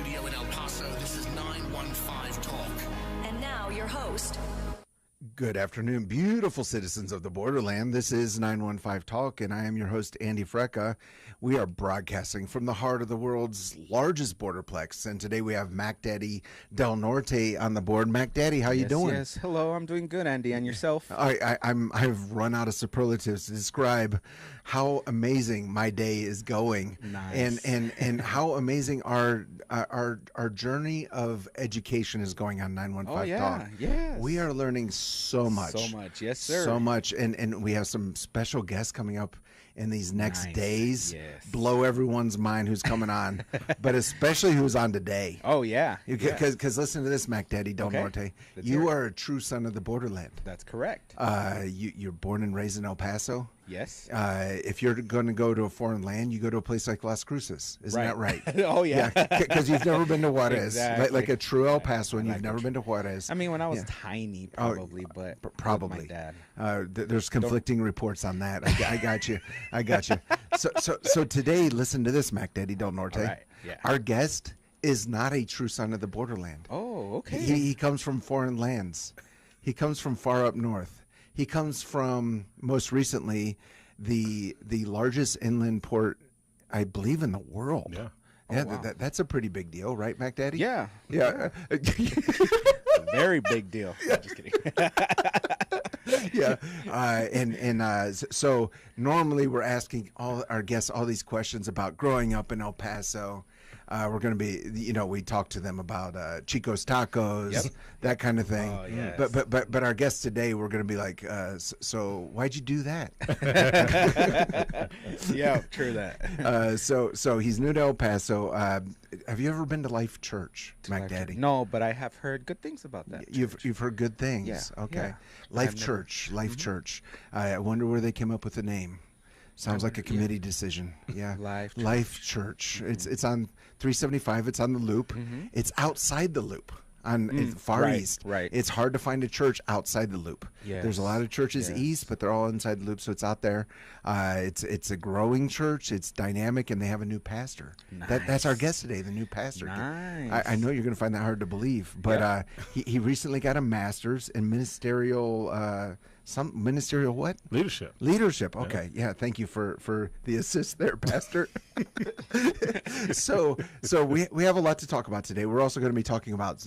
studio in El Paso. This is 915 Talk. And now your host. Good afternoon, beautiful citizens of the borderland. This is 915 Talk, and I am your host, Andy Frecka. We are broadcasting from the heart of the world's largest borderplex, and today we have Mac Daddy Del Norte on the board. Mac Daddy, how you doing? Yes, hello, I'm doing good, Andy, and yourself? I've run out of superlatives to describe how amazing my day is going. Nice. And how amazing our journey of education is going on 915 Talk. Yes. We are learning so much. So much, yes, sir. So much, and we have some special guests coming up in these next days. Yes. Blow everyone's mind who's coming on, but especially who's on today. Oh, yeah. Because listen to this, Mac Daddy Del Norte. You are a true son of the borderland. That's correct. You're born and raised in El Paso. Yes. If you're going to go to a foreign land, you go to a place like Las Cruces. Isn't that right? Oh, yeah. Because you've never been to Juarez. Exactly. Like a true El Pasoan, you've never been to Juarez. I mean, when I was tiny, probably, but probably. with my dad. There's conflicting reports on that. I got you. I got you. So today, listen to this, Mac Daddy Del Norte. All right. Yeah. Our guest is not a true son of the borderland. Oh, okay. He comes from foreign lands. He comes from far up north. He comes from, most recently, the largest inland port, I believe, in the world. Yeah. Yeah, wow. that's a pretty big deal, right, Mac Daddy? Yeah. Yeah. Very big deal. I'm just kidding. Yeah. So normally we're asking all our guests all these questions about growing up in El Paso. We're going to be, we talk to them about Chico's Tacos, that kind of thing. Oh, yes. But our guests today, we're going to be like, so why'd you do that? Yeah, true that. So he's new to El Paso. Have you ever been to Life Church, Mac Daddy? No, but I have heard good things about that. You've heard good things. Yeah. Okay. Yeah. Life Church. I wonder where they came up with the name. Sounds like a committee decision. Yeah. Life Church. It's on 375. It's on the Loop. Mm-hmm. It's outside the Loop on far east. Right. It's hard to find a church outside the Loop. Yes. There's a lot of churches east, but they're all inside the Loop, so it's out there. It's a growing church. It's dynamic, and they have a new pastor. Nice. That's our guest today, the new pastor. Nice. I know you're going to find that hard to believe, but he recently got a master's in ministerial. Some ministerial what? Leadership. Okay. Yeah. Thank you for the assist there, Pastor. So we have a lot to talk about today. We're also going to be talking about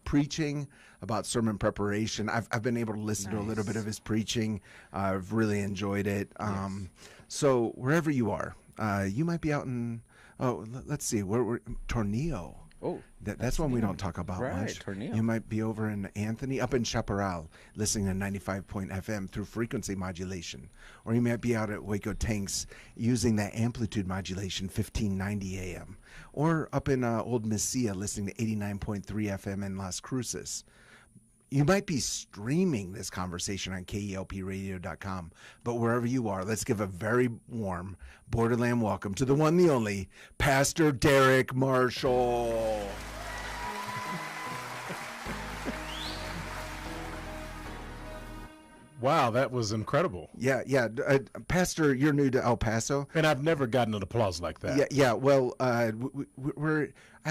preaching, about sermon preparation. I've been able to listen to a little bit of his preaching. I've really enjoyed it. So wherever you are, you might be out in. Let's see. We're Tornillo. Oh, that's one we don't talk about much. Tornillo. You might be over in Anthony, up in Chaparral, listening to 95.FM through frequency modulation. Or you might be out at Waco Tanks using that amplitude modulation, 1590 AM. Or up in Old Mesilla, listening to 89.3 FM in Las Cruces. You might be streaming this conversation on KELPradio.com, but wherever you are, let's give a very warm Borderland welcome to the one, the only, Pastor Derrick Marshall. Wow, that was incredible. Yeah. Pastor, you're new to El Paso. And I've never gotten an applause like that. Yeah. Well, I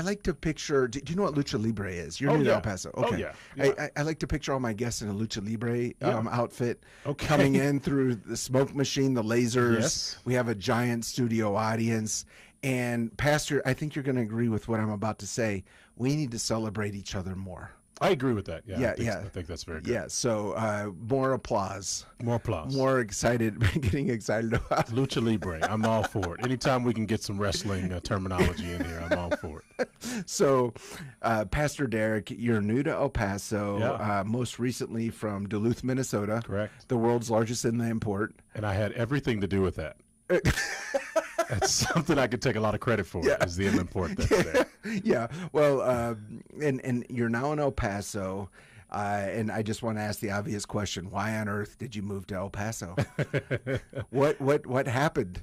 like to picture. Do you know what lucha libre is? You're new to El Paso. Okay. Oh, yeah. I like to picture all my guests in a lucha libre outfit, coming in through the smoke machine, the lasers. Yes. We have a giant studio audience. And Pastor, I think you're going to agree with what I'm about to say. We need to celebrate each other more. I agree with that. Yeah. I think that's very good. Yeah. So more applause. More applause. More excited. Getting excited about Lucha Libre. I'm all for it. Anytime we can get some wrestling terminology in here, I'm all for it. So, Pastor Derrick, you're new to El Paso. Yeah. Most recently from Duluth, Minnesota. Correct. The world's largest inland port. And I had everything to do with that. That's something I could take a lot of credit for. Is the inland port that's there. Yeah. Well, and you're now in El Paso, and I just want to ask the obvious question: why on earth did you move to El Paso? What happened?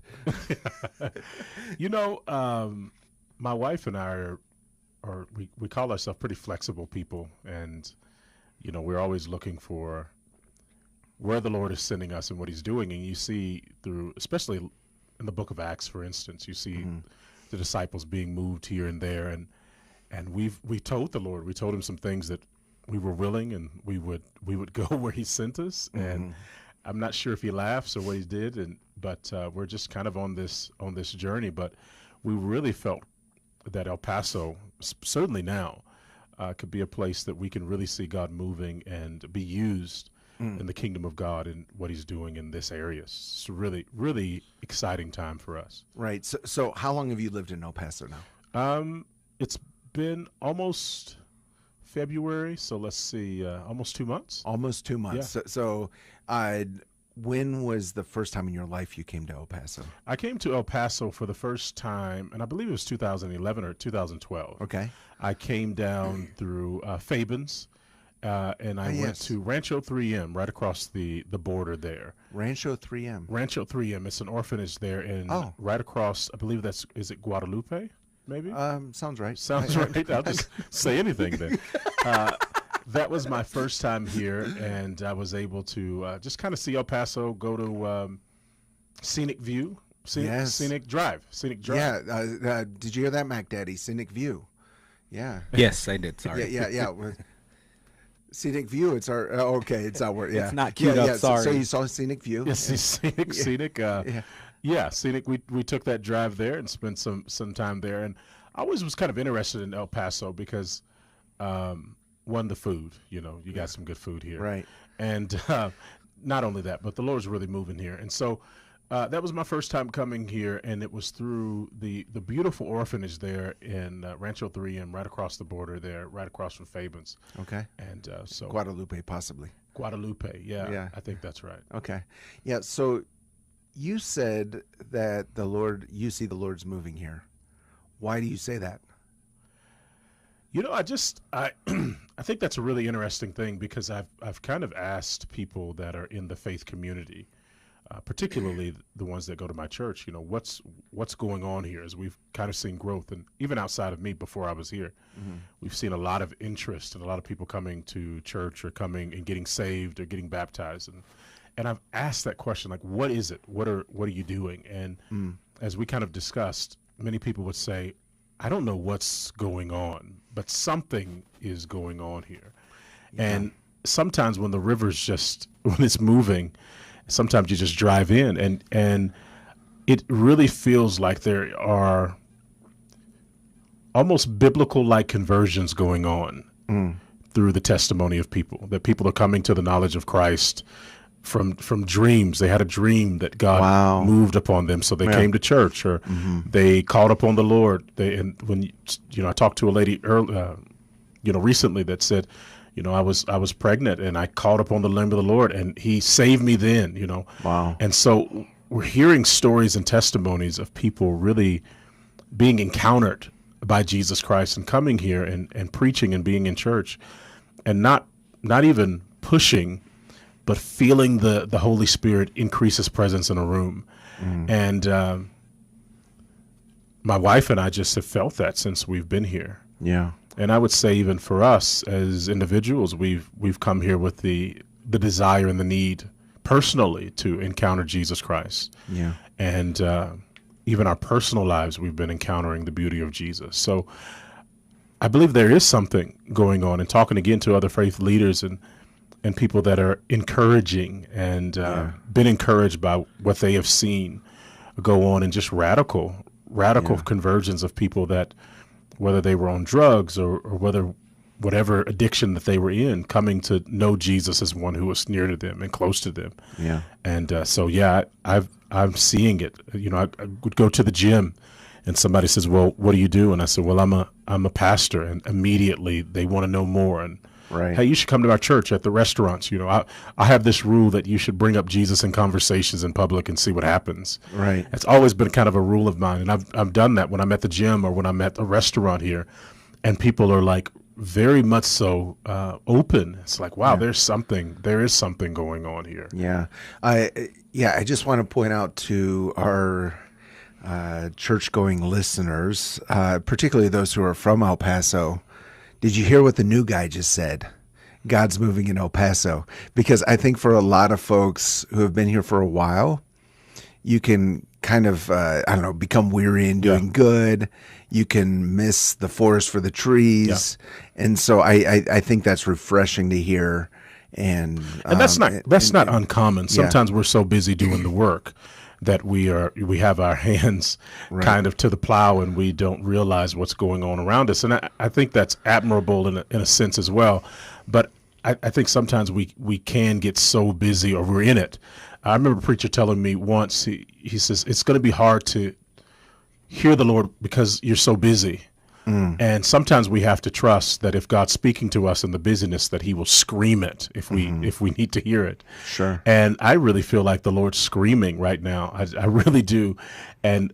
My wife and I we call ourselves pretty flexible people, and we're always looking for where the Lord is sending us and what He's doing. And you see especially in the book of Acts, for instance, you see the disciples being moved here and there, And we told the Lord, we told him some things that we were willing and we would go where he sent us. And I'm not sure if he laughs or what he did, but we're just kind of on this journey. But we really felt that El Paso, certainly now, could be a place that we can really see God moving and be used in the kingdom of God and what he's doing in this area. It's a really, really exciting time for us. Right. So how long have you lived in El Paso now? It's been almost February, so let's see, almost 2 months. Almost 2 months. Yeah. So when was the first time in your life you came to El Paso? I came to El Paso for the first time, and I believe it was 2011 or 2012. Okay. I came down through Fabens, and I went to Rancho 3M, right across the border there. Rancho 3M. Rancho 3M. It's an orphanage there, right across. I believe is it Guadalupe? Maybe. Sounds right. Sounds right. I'll just say anything then. That was my first time here, and I was able to just kind of see El Paso, go to Scenic View, Scenic Drive. Yeah. Did you hear that, Mac Daddy? Scenic View. Yeah. Yes, I did. Sorry. Yeah. Scenic View. It's our okay. It's our word. Yeah. It's not queued up. Sorry. So you saw Scenic View. Yes, Scenic. Yeah, Scenic. We took that drive there and spent some time there, and I always was kind of interested in El Paso because, one, the food. You got some good food here, right? And not only that, but the Lord's really moving here, and so that was my first time coming here, and it was through the beautiful orphanage there in Rancho 3M, right across the border there, right across from Fabens. Okay. And so Guadalupe, possibly. Guadalupe, yeah, I think that's right. Okay, yeah. So you said that you see the Lord's moving here. Why do you say that? I think that's a really interesting thing because I've kind of asked people that are in the faith community, particularly the ones that go to my church, what's going on here, as we've kind of seen growth, and even outside of me before I was here, we've seen a lot of interest and a lot of people coming to church or coming and getting saved or getting baptized, and I've asked that question, like, what is it? What are you doing? And as we kind of discussed, many people would say, I don't know what's going on, but something is going on here. Yeah. And sometimes when the river's when it's moving, sometimes you just drive in and it really feels like there are almost biblical-like conversions going on through the testimony of people, that people are coming to the knowledge of Christ from dreams. They had a dream that God moved upon them, so they came to church, or they called upon the Lord. I talked to a lady recently that said, I was pregnant and I called upon the name of the Lord and He saved me then. Wow. And so we're hearing stories and testimonies of people really being encountered by Jesus Christ and coming here and preaching and being in church, and not even pushing, but feeling the Holy Spirit increase His presence in a room. And my wife and I just have felt that since we've been here. Yeah. And I would say even for us as individuals, we've come here with the desire and the need personally to encounter Jesus Christ. Yeah. And even our personal lives, we've been encountering the beauty of Jesus. So I believe there is something going on, and talking again to other faith leaders and people that are encouraging and been encouraged by what they have seen go on, and just radical conversions of people that, whether they were on drugs or whatever addiction that they were in, coming to know Jesus as one who was near to them and close to them. Yeah. And I'm seeing it. I would go to the gym and somebody says, well, what do you do? And I said, well, I'm a pastor. And immediately they want to know more. And right. Hey, you should come to our church at the restaurants. I have this rule that you should bring up Jesus in conversations in public and see what happens. Right. It's always been kind of a rule of mine. And I've done that when I'm at the gym or when I'm at a restaurant here, and people are like very much so open. It's like, wow, there is something going on here. Yeah. I just want to point out to our church-going listeners, particularly those who are from El Paso, did you hear what the new guy just said? God's moving in El Paso. Because I think for a lot of folks who have been here for a while, you can kind of, become weary in doing good. you can miss the forest for the trees. And so I think that's refreshing to hear. And that's not uncommon. Sometimes we're so busy doing the work that we have our hands kind of to the plow, and we don't realize what's going on around us. And I think that's admirable in a sense as well. But I think sometimes we can get so busy, or we're in it. I remember a preacher telling me once, he says, it's going to be hard to hear the Lord because you're so busy. And sometimes we have to trust that if God's speaking to us in the busyness, that he will scream it if we need to hear it. Sure. And I really feel like the Lord's screaming right now. I really do. And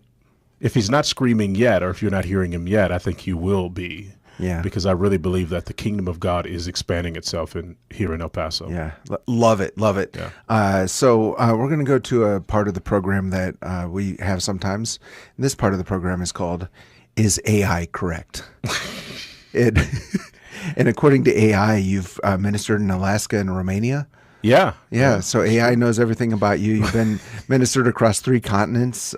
if he's not screaming yet, or if you're not hearing him yet, I think he will be. Yeah. Because I really believe that the kingdom of God is expanding itself here in El Paso. Yeah. Love it. Love it. Yeah. So we're going to go to a part of the program that we have sometimes. And this part of the program is called Is AI Correct? And according to AI, you've ministered in Alaska and Romania. Yeah. So AI knows everything about you. You've been ministered across 3 continents.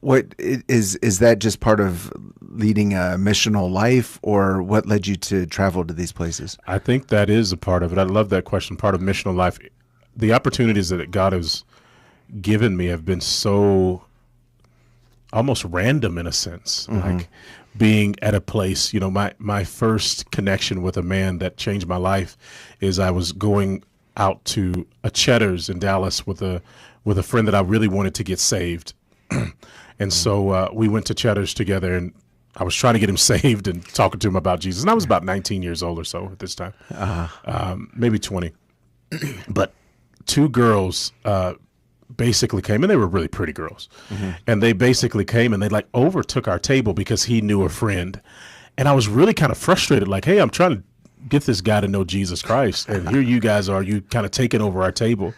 What is that just part of leading a missional life, or what led you to travel to these places? I think that is a part of it. I love that question, part of missional life. The opportunities that God has given me have been so almost random in a sense, like being at a place, my first connection with a man that changed my life is I was going out to a Cheddar's in Dallas with a friend that I really wanted to get saved. And so we went to Cheddar's together, and I was trying to get him saved and talking to him about Jesus. And I was about 19 years old or so at this time, maybe 20. But 2 girls basically came, and they were really pretty girls. And they basically came, and they overtook our table because he knew a friend. And I was really kind of frustrated, like, hey, I'm trying to get this guy to know Jesus Christ, and here you guys are, you kind of taking over our table.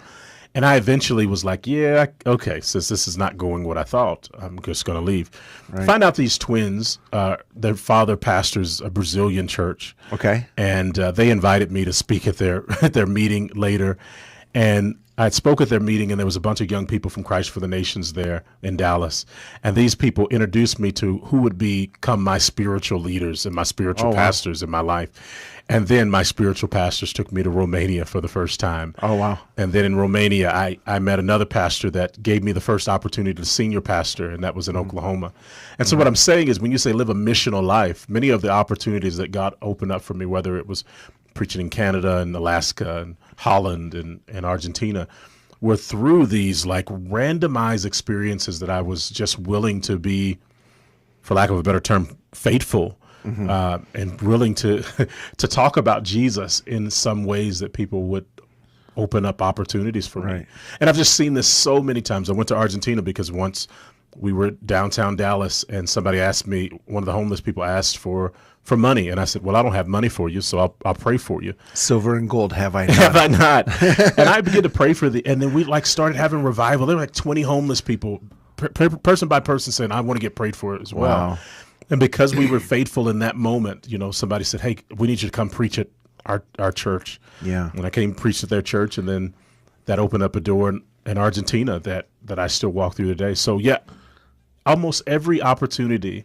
And I eventually was like, yeah, okay, since this is not going what I thought, I'm just going to leave. Right. Find out these twins, their father pastors a Brazilian church. Okay. And they invited me to speak at their meeting later. And I spoke at their meeting, and there was a bunch of young people from Christ for the Nations there in Dallas. And these people introduced me to who would become my spiritual leaders and my spiritual pastors in my life. And then my spiritual pastors took me to Romania for the first time. Oh, wow. And then in Romania, I met another pastor that gave me the first opportunity to senior pastor, and that was in Oklahoma. And so what I'm saying is, when you say live a missional life, many of the opportunities that God opened up for me, whether it was preaching in Canada and Alaska and Holland and Argentina, were through these randomized experiences that I was just willing to be, for lack of a better term, faithful. And willing to talk about Jesus in some ways that people would open up opportunities for me. And I've just seen this so many times. I went to Argentina because once we were downtown Dallas, and somebody asked me, one of the homeless people asked for money, and I said, well, I don't have money for you, so I'll pray for you. Silver and gold have I not. Have I not? And I began to pray for and then we started having revival. There were 20 homeless people, person by person, saying, I want to get prayed for as well. Wow. And because we were faithful in that moment, somebody said, hey, we need you to come preach at our church. Yeah. And I came preach at their church, and then that opened up a door in Argentina that I still walk through today. So, yeah, almost every opportunity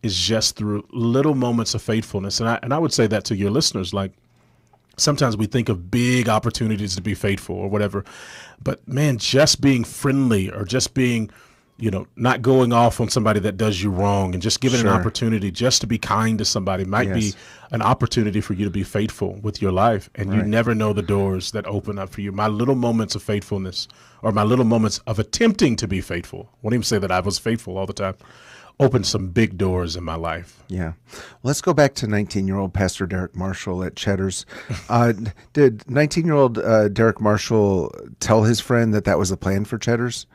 is just through little moments of faithfulness. And I would say that to your listeners, sometimes we think of big opportunities to be faithful or whatever. But, man, just being friendly, or just being not going off on somebody that does you wrong, and just giving an opportunity just to be kind to somebody might be an opportunity for you to be faithful with your life. And you never know the doors that open up for you. My little moments of faithfulness, or my little moments of attempting to be faithful, I won't even say that I was faithful all the time, opened some big doors in my life. Yeah. Let's go back to 19-year-old Pastor Derrick Marshall at Cheddar's. Did 19-year-old Derrick Marshall tell his friend that was the plan for Cheddar's,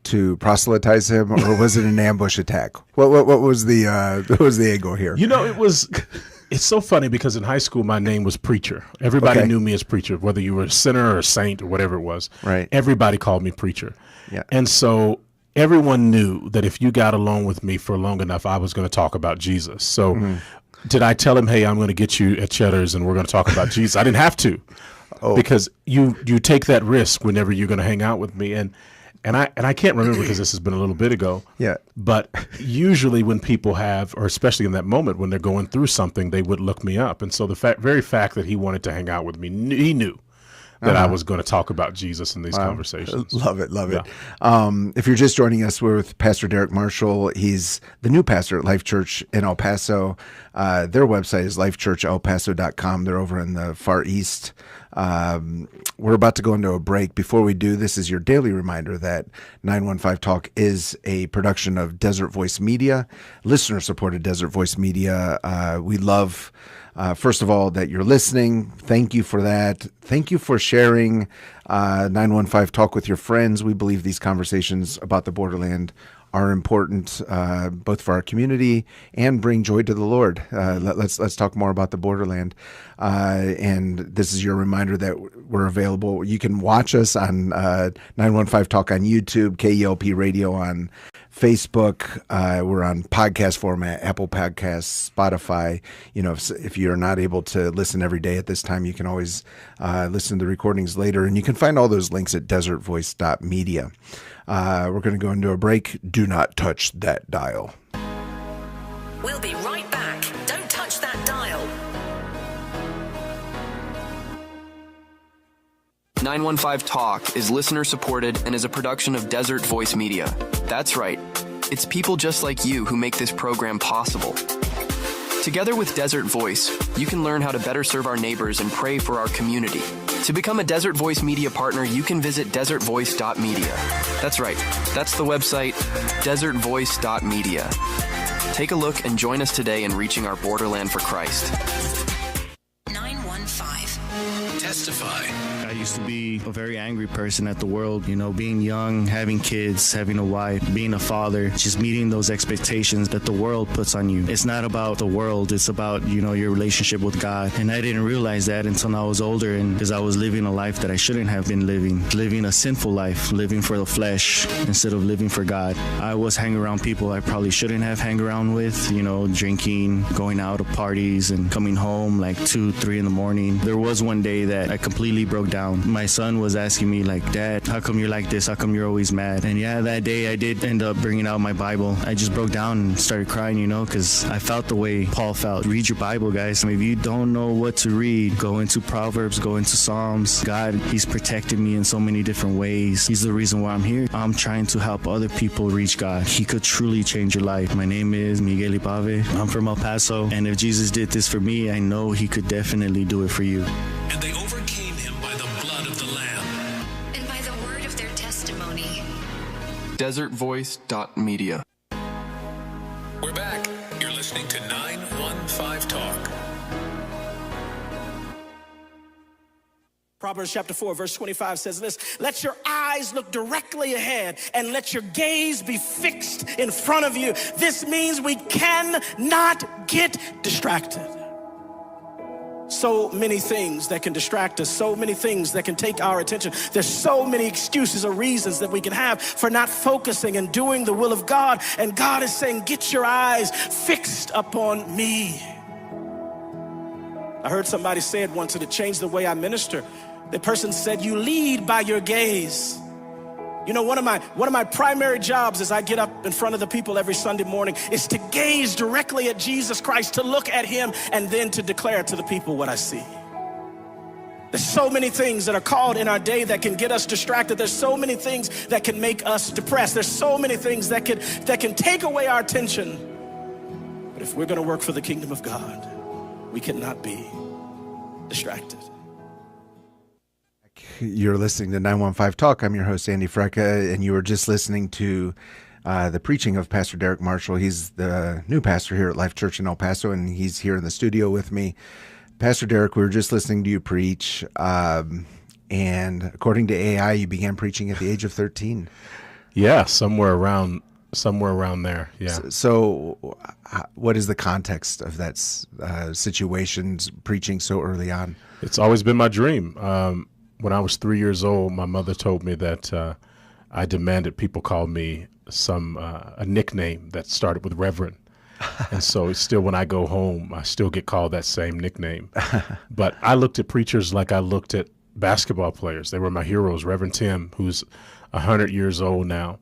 to proselytize him, or was it an ambush attack? What was the angle here? It's so funny because in high school my name was Preacher. Everybody knew me as Preacher, whether you were a sinner or a saint or whatever it was. Right. Everybody called me Preacher. Yeah. And so everyone knew that if you got along with me for long enough, I was going to talk about Jesus. So did I tell him, hey, I'm going to get you at Cheddar's and we're going to talk about Jesus? I didn't have to, because you take that risk whenever you're going to hang out with me. And I can't remember because this has been a little bit ago. Yeah. But usually when people have, or especially in that moment when they're going through something, they would look me up. And so the very fact that he wanted to hang out with me, he knew that I was going to talk about Jesus in these conversations. Love it. If you're just joining us, we're with Pastor Derrick Marshall. He's the new pastor at Life Church in El Paso. Their website is lifechurchelpaso.com. They're over in the Far East. We're about to go into a break. Before we do, this is your daily reminder that 915 Talk is a production of Desert Voice Media, listener-supported Desert Voice Media. We love, first of all, that you're listening. Thank you for that. Thank you for sharing 915 Talk with your friends. We believe these conversations about the borderland are important, both for our community and bring joy to the Lord. Let's talk more about the borderland. And this is your reminder that we're available. You can watch us on 915 Talk on YouTube, KELP Radio on Facebook. We're on podcast format, Apple Podcasts, Spotify. You know, if you're not able to listen every day at this time, you can always listen to the recordings later. And you can find all those links at desertvoice.media. We're going to go into a break. Do not touch that dial. We'll be right back. Don't touch that dial. 915 Talk is listener supported and is a production of Desert Voice Media. That's right. It's people just like you who make this program possible. Together with Desert Voice, you can learn how to better serve our neighbors and pray for our community. To become a Desert Voice Media partner, you can visit desertvoice.media. That's right. That's the website, desertvoice.media. Take a look and join us today in reaching our borderland for Christ. 915. Testify. I used to be a very angry person at the world, being young, having kids, having a wife, being a father, just meeting those expectations that the world puts on you. It's not about the world, it's about, your relationship with God. And I didn't realize that until I was older, and because I was living a life that I shouldn't have been living a sinful life, living for the flesh instead of living for God. I was hanging around people I probably shouldn't have hung around with, drinking, going out to parties and coming home like 2, 3 in the morning. There was one day that I completely broke down. My son was asking me like, Dad, how come you're like this? How come you're always mad? And yeah, that day I did end up bringing out my Bible. I just broke down and started crying, because I felt the way Paul felt. Read your Bible, guys. If you don't know what to read, go into Proverbs, go into Psalms. God, He's protected me in so many different ways. He's the reason why I'm here. I'm trying to help other people reach God. He could truly change your life. My name is Miguel Ipave. I'm from El Paso. And if Jesus did this for me, I know He could definitely do it for you. And they overcame him by the blood of the Lamb And by the word of their testimony. Desertvoice.media. We're back. You're listening to 915 Talk. Proverbs chapter 4, verse 25 says this: let your eyes look directly ahead and let your gaze be fixed in front of you. This means we cannot get distracted. So many things that can distract us, so many things that can take our attention. There's so many excuses or reasons that we can have for not focusing and doing the will of God. And God is saying, get your eyes fixed upon me. I heard somebody say it once, and it changed the way I minister. The person said, you lead by your gaze. One of my primary jobs as I get up in front of the people every Sunday morning is to gaze directly at Jesus Christ, to look at Him, and then to declare to the people what I see. There's so many things that are called in our day that can get us distracted. There's so many things that can make us depressed. There's so many things that can take away our attention. But if we're going to work for the kingdom of God, we cannot be distracted. You're listening to 915 Talk. I'm your host, Andy Frecka, and you were just listening to the preaching of Pastor Derrick Marshall. He's the new pastor here at Life Church in El Paso, and he's here in the studio with me. Pastor Derrick, we were just listening to you preach, and according to AI, you began preaching at the age of 13. Yeah, somewhere around there. Yeah. So what is the context of that situation, preaching so early on? It's always been my dream. When I was 3 years old, my mother told me that I demanded people call me a nickname that started with Reverend. And so still when I go home, I still get called that same nickname. But I looked at preachers like I looked at basketball players. They were my heroes. Reverend Tim, who's 100 years old now,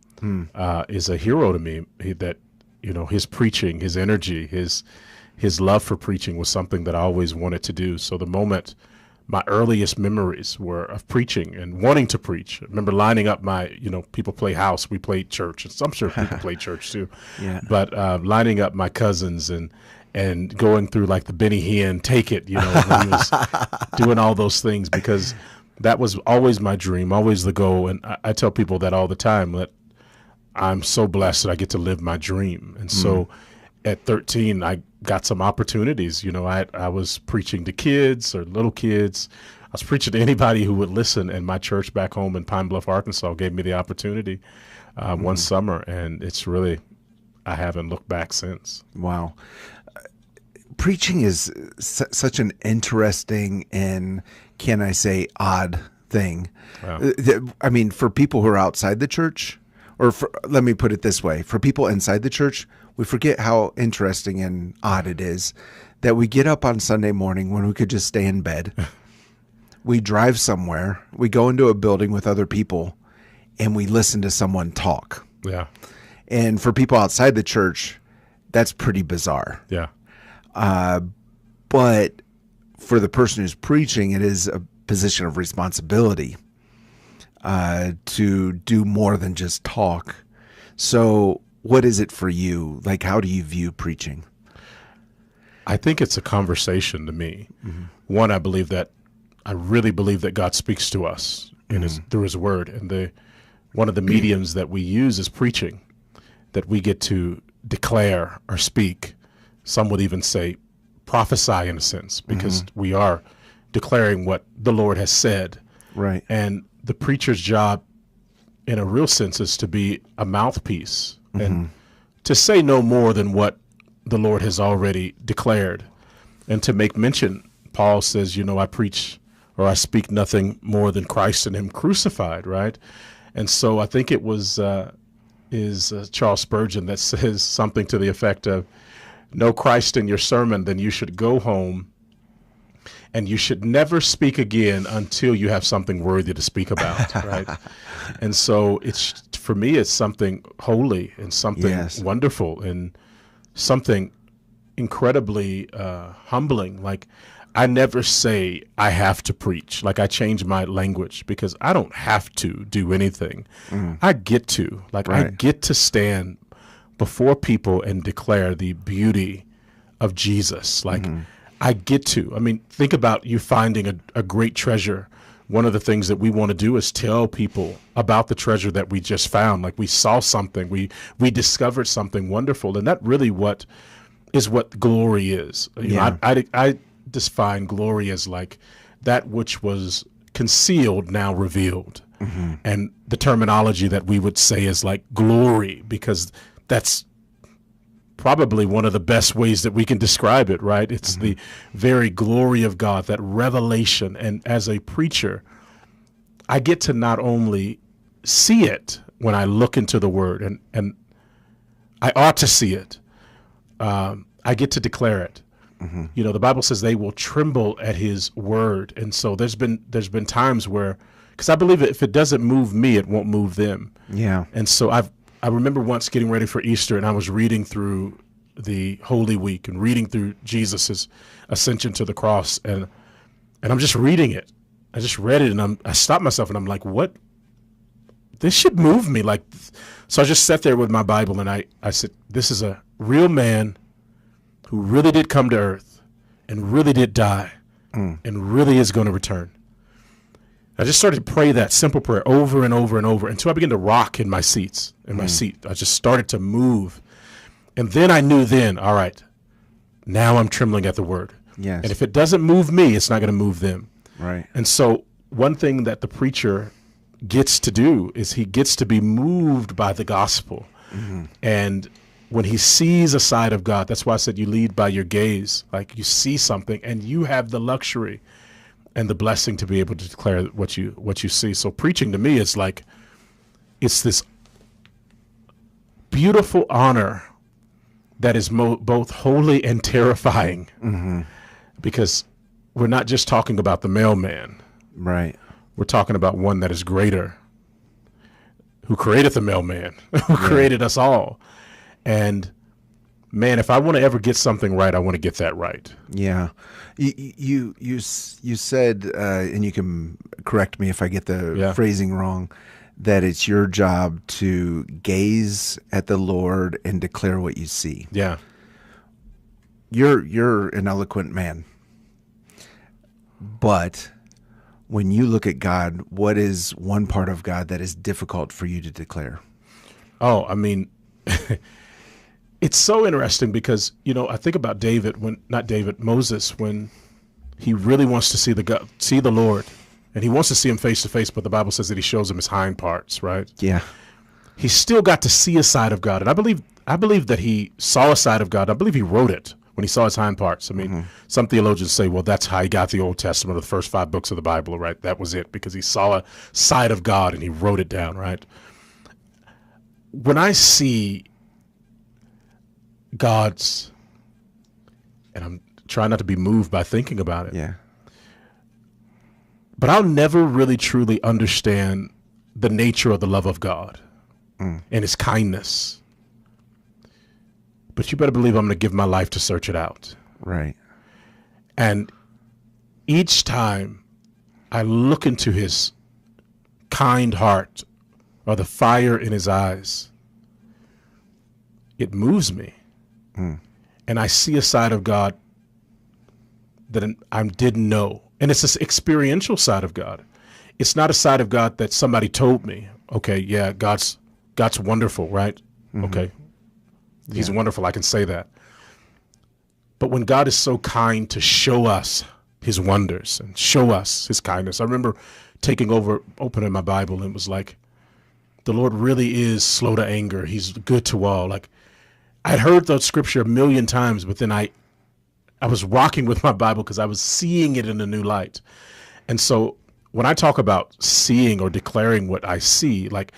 is a hero to me. His preaching, his energy, his love for preaching was something that I always wanted to do. So my earliest memories were of preaching and wanting to preach. I remember lining up people play house, we played church, and I'm sure people play church too. Yeah. But lining up my cousins and going through like the Benny Hinn, Take It, when he was doing all those things, because that was always my dream, always the goal. And I tell people that all the time, that I'm so blessed that I get to live my dream. And so at 13, I got some opportunities. I was preaching to kids or little kids. I was preaching to anybody who would listen. And my church back home in Pine Bluff, Arkansas, gave me the opportunity one summer. And it's really, I haven't looked back since. Wow. Preaching is such an interesting and, can I say, odd thing. Wow. I mean, for people who are outside the church, let me put it this way, for people inside the church, we forget how interesting and odd it is that we get up on Sunday morning when we could just stay in bed. We drive somewhere, we go into a building with other people, and we listen to someone talk. Yeah. And for people outside the church, that's pretty bizarre. Yeah. But for the person who's preaching, it is a position of responsibility to do more than just talk. So what is it for you? Like, how do you view preaching? I think it's a conversation to me. Mm-hmm. One, I really believe that God speaks to us through his word. And one of the mediums that we use is preaching, that we get to declare or speak. Some would even say prophesy, in a sense, because we are declaring what the Lord has said. Right. And the preacher's job, in a real sense, is to be a mouthpiece and to say no more than what the Lord has already declared, and to make mention. Paul says, I preach or I speak nothing more than Christ and him crucified, right? And so I think it was Charles Spurgeon that says something to the effect of, no Christ in your sermon, then you should go home and you should never speak again until you have something worthy to speak about, right? And so for me, it's something holy and something wonderful and something incredibly humbling. Like, I never say I have to preach. Like, I change my language because I don't have to do anything. I get to. Like, right. I get to stand before people and declare the beauty of Jesus. Like, I get to. I mean, think about you finding a great treasure. One of the things that we want to do is tell people about the treasure that we just found. Like, we saw something, we discovered something wonderful, and that really what glory is. You know, I define glory as like that which was concealed now revealed, and the terminology that we would say is like glory, because that's probably one of the best ways that we can describe it, right? It's the very glory of God, that revelation. And as a preacher, I get to not only see it when I look into the word, and I ought to see it, I get to declare it. The Bible says they will tremble at his word. And so there's been times where, because I believe if it doesn't move me, it won't move them. Yeah. And so I remember once getting ready for Easter, and I was reading through the Holy Week and reading through Jesus' ascension to the cross, and I'm just reading it. I just read it, and I stopped myself, and I'm like, what? This should move me. Like, so I just sat there with my Bible, and I said, this is a real man who really did come to earth and really did die and really is going to return. I just started to pray that simple prayer over and over and over until I began to rock in my seat. I just started to move. And then I knew all right, now I'm trembling at the word. Yes. And if it doesn't move me, it's not going to move them. Right. And so one thing that the preacher gets to do is he gets to be moved by the gospel. And when he sees a side of God, that's why I said you lead by your gaze. Like, you see something and you have the luxury and the blessing to be able to declare what you see. So preaching to me is like, it's this beautiful honor that is both holy and terrifying, because we're not just talking about the mailman. Right. we're talking about one that is greater, who created the mailman, who created us all. And man, if I want to ever get something right, I want to get that right. Yeah. You said, and you can correct me if I get the phrasing wrong, that it's your job to gaze at the Lord and declare what you see. Yeah. You're an eloquent man. But when you look at God, what is one part of God that is difficult for you to declare? Oh, I mean, it's so interesting because, I think about Moses, when he really wants to see the Lord, and he wants to see him face to face, but the Bible says that he shows him his hind parts, right? Yeah. He still got to see a side of God. And I believe that he saw a side of God. I believe he wrote it when he saw his hind parts. I mean, some theologians say, well, that's how he got the Old Testament, or the first 5 books of the Bible, right? That was it, because he saw a side of God and he wrote it down, right? When I see God's, and I'm trying not to be moved by thinking about it. Yeah. But I'll never really truly understand the nature of the love of God and his kindness. But you better believe I'm going to give my life to search it out. Right. And each time I look into his kind heart or the fire in his eyes, it moves me. And I see a side of God that I didn't know. And it's this experiential side of God. It's not a side of God that somebody told me, okay, yeah, God's wonderful, right? Okay. He's wonderful. I can say that. But when God is so kind to show us his wonders and show us his kindness, I remember opening my Bible, and it was like, the Lord really is slow to anger. He's good to all. Like, I'd heard that scripture a million times, but then I was rocking with my Bible because I was seeing it in a new light. And so when I talk about seeing or declaring what I see, like,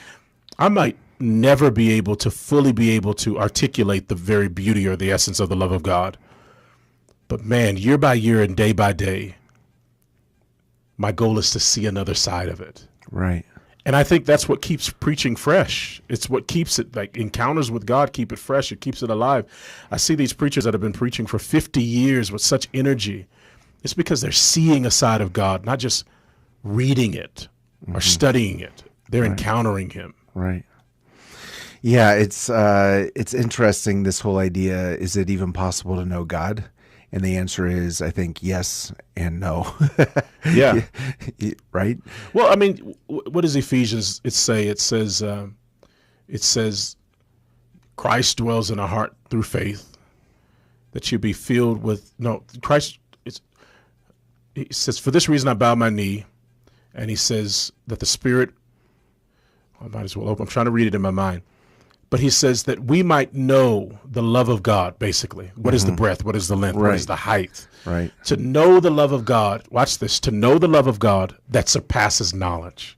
I might never be able to fully be able to articulate the very beauty or the essence of the love of God. But man, year by year and day by day, my goal is to see another side of it. Right. And I think that's what keeps preaching fresh. It's what keeps it, like, encounters with God keep it fresh. It keeps it alive. I see these preachers that have been preaching for 50 years with such energy. It's because they're seeing a side of God, not just reading it or studying it. They're encountering him. Right. Yeah, it's interesting, this whole idea, is it even possible to know God? And the answer is, I think, yes and no. Yeah. Right? Well, I mean, what does Ephesians say? It says, Christ dwells in our heart through faith, that you be filled with, he says, for this reason I bow my knee. And he says that the Spirit, I might as well open, I'm trying to read it in my mind. But he says that we might know the love of God, basically. What is the breadth? What is the length? What is the height? Right. To know the love of God, watch this, to know the love of God that surpasses knowledge.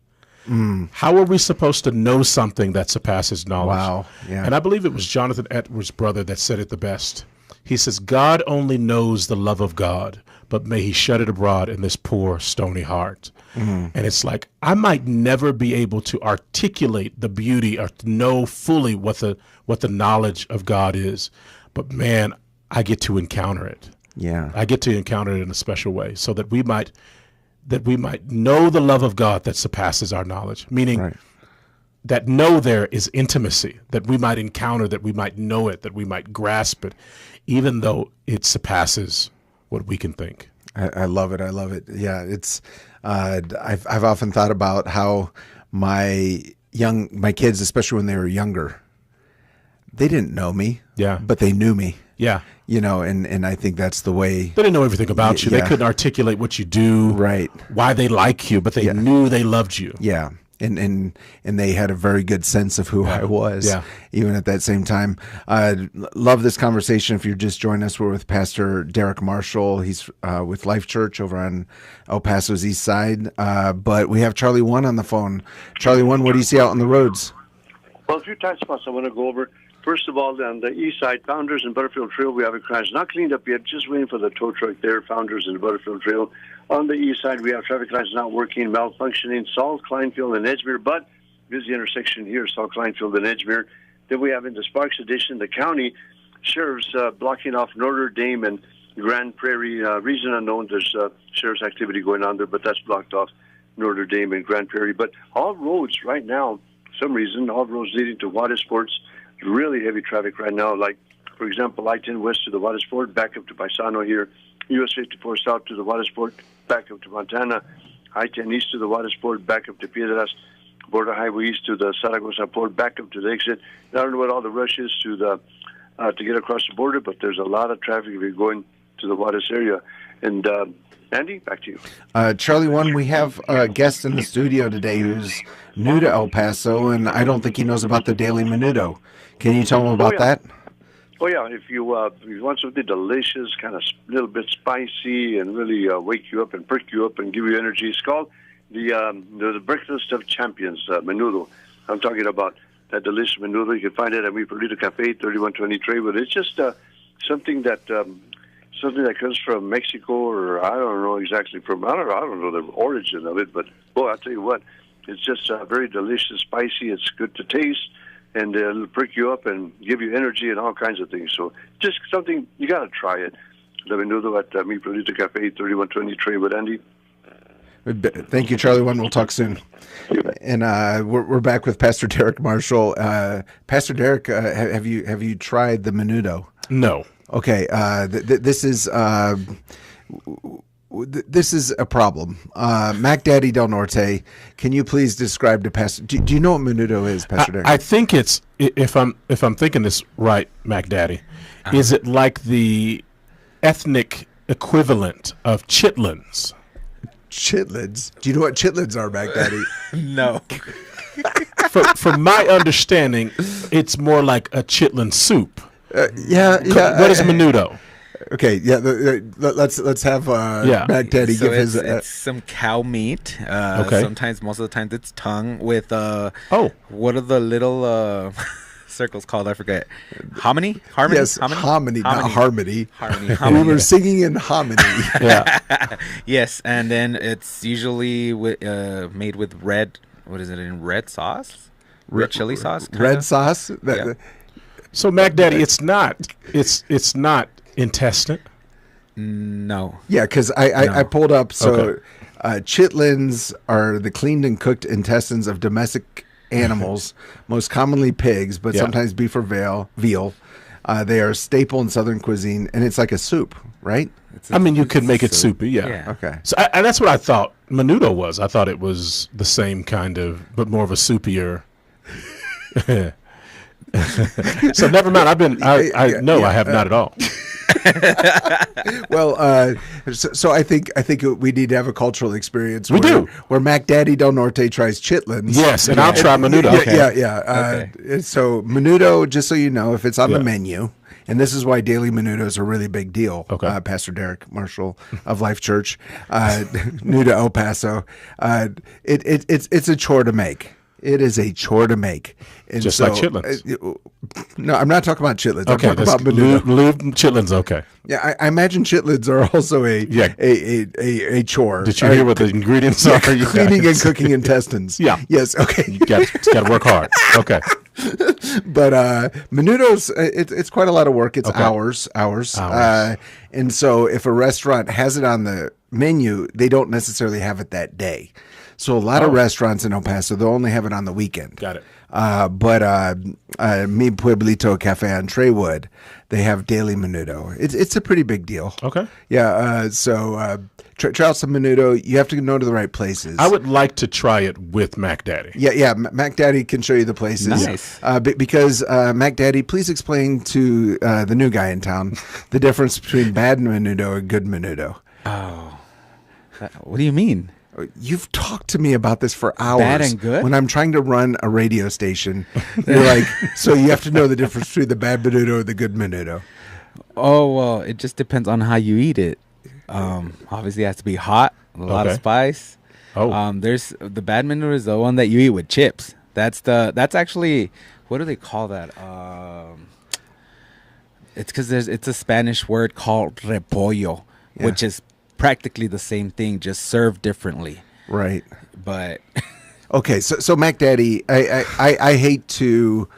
How are we supposed to know something that surpasses knowledge? Wow. Yeah. And I believe it was Jonathan Edwards' brother that said it the best. He says, God only knows the love of God, but may he shed it abroad in this poor, stony heart. And it's like, I might never be able to articulate the beauty or to know fully what the knowledge of God is. But man, I get to encounter it. Yeah. I get to encounter it in a special way, so that we might know the love of God that surpasses our knowledge, meaning that know there is intimacy, that we might encounter, that we might know it, that we might grasp it, even though it surpasses what we can think. I love it. I love it. Yeah, it's. I've often thought about how my kids, especially when they were younger, they didn't know me. Yeah. But they knew me. Yeah. And I think that's the way. They didn't know everything about you. Yeah. They couldn't articulate what you do. Right. Why they like you, but they knew they loved you. Yeah. And they had a very good sense of who I was, even at that same time. Love this conversation. If you're just joining us, we're with Pastor Derrick Marshall. He's with Life Church over on El Paso's east side. But we have Charlie One on the phone. Charlie One, what do you see out on the roads? Well, a few times plus I want to go over First of all, on the east side, Founders and Butterfield Trail, we have a crash. Not cleaned up yet, just waiting for the tow truck there, Founders and Butterfield Trail. On the east side, we have traffic lights not working, malfunctioning, Salt, Kleinfield, and Edgemere, but busy intersection here, Salt, Kleinfield, and Edgemere. Then we have in the Sparks Edition, the county sheriffs blocking off Notre Dame and Grand Prairie. Reason unknown, there's sheriff's activity going on there, but that's blocked off Notre Dame and Grand Prairie. But all roads right now, for some reason, all roads leading to Water Sports, really heavy traffic right now. Like, for example, I-10 west to the Water Sport, back up to Paisano here. US 54 south to the Water Sport, back up to Montana. I-10 east to the Water Sport, back up to Piedras. Border Highway east to the Zaragoza Port, back up to the exit. I don't know what all the rush is to get across the border, but there's a lot of traffic if you're going to the Juarez area. And Andy, back to you. Charlie One, we have a guest in the studio today who's new to El Paso, and I don't think he knows about the Daily Menudo. Can you tell him about that? Oh, yeah. If you want something delicious, kind of a little bit spicy, and really wake you up and perk you up and give you energy, it's called the Breakfast of Champions Menudo. I'm talking about that delicious menudo. You can find it at Mi Pueblito Cafe, 3120 Traywood. It's just something that comes from Mexico, or I don't know exactly from. I don't know the origin of it, but I'll tell you what, it's just very delicious, spicy. It's good to taste, and it'll prick you up and give you energy and all kinds of things. So just something you got to try it. The menudo at Mi Pueblito Cafe, 3120 Traywood. Andy. Thank you, Charlie One. We'll talk soon. And we're back with Pastor Derrick Marshall. Pastor Derrick, have you tried the menudo? No. Okay. This is a problem. Mac Daddy Del Norte, can you please describe to Pastor? Do you know what menudo is, Pastor Derrick? I think it's, if I'm thinking this right, Mac Daddy, is it like the ethnic equivalent of chitlins? Chitlins? Do you know what chitlins are, Mac Daddy? No. From my understanding, it's more like a chitlin soup. Yeah. What is menudo? Okay, yeah. Let's have Mac Daddy give his. It's some cow meat. Okay. Sometimes, most of the time, it's tongue with what are the little circles called? I forget. Harmony? Yes, hominy, not harmony. Harmony. We were singing in hominy. Yeah. Yes, and then it's usually made with red. What is it in red sauce? Red chili sauce. Red sauce. Yeah. So Mac Daddy, it's not intestine. No. Yeah, because I pulled up. So chitlins are the cleaned and cooked intestines of domestic animals, most commonly pigs, but sometimes beef or veal. They are a staple in Southern cuisine, and it's like a soup, right? You could make it soupy, yeah. Okay. So and that's what I thought menudo was. I thought it was the same kind of, but more of a soupier. So never mind. I have not at all. Well, so I think we need to have a cultural experience. Where Mac Daddy Del Norte tries chitlins. Yes, and I'll try menudo. Yeah. So menudo, just so you know, if it's on the menu, and this is why daily menudos are a really big deal. Okay. Pastor Derrick Marshall of Life Church, new to El Paso. It's a chore to make. It is a chore to make. And just like chitlins. No, I'm not talking about chitlins. Okay, I'm talking about menudo. Chitlins, okay. Yeah, I imagine chitlins are also a chore. Did you hear what the ingredients are? Cleaning and cooking intestines. Yeah. Yes, okay. You got to work hard. Okay. But menudos, it's quite a lot of work. It's hours. And so if a restaurant has it on the menu, they don't necessarily have it that day. So a lot of restaurants in El Paso, they'll only have it on the weekend. Got it. But Mi Pueblito Cafe on Traywood, they have daily menudo. It's a pretty big deal. Okay. Yeah. So try out some menudo. You have to go to the right places. I would like to try it with Mac Daddy. Yeah. Mac Daddy can show you the places. Nice. Because Mac Daddy, please explain to the new guy in town the difference between bad menudo and good menudo. Oh, what do you mean? You've talked to me about this for hours. Bad and good? When I'm trying to run a radio station, you're like, so you have to know the difference between the bad menudo and the good menudo. Oh, well, it just depends on how you eat it. Obviously, it has to be hot, a lot of spice. Oh. There's the bad menudo is the one that you eat with chips. That's actually what do they call that? It's because it's a Spanish word called repollo, which is practically the same thing, just served differently. Right. But okay, so Mac Daddy, I hate to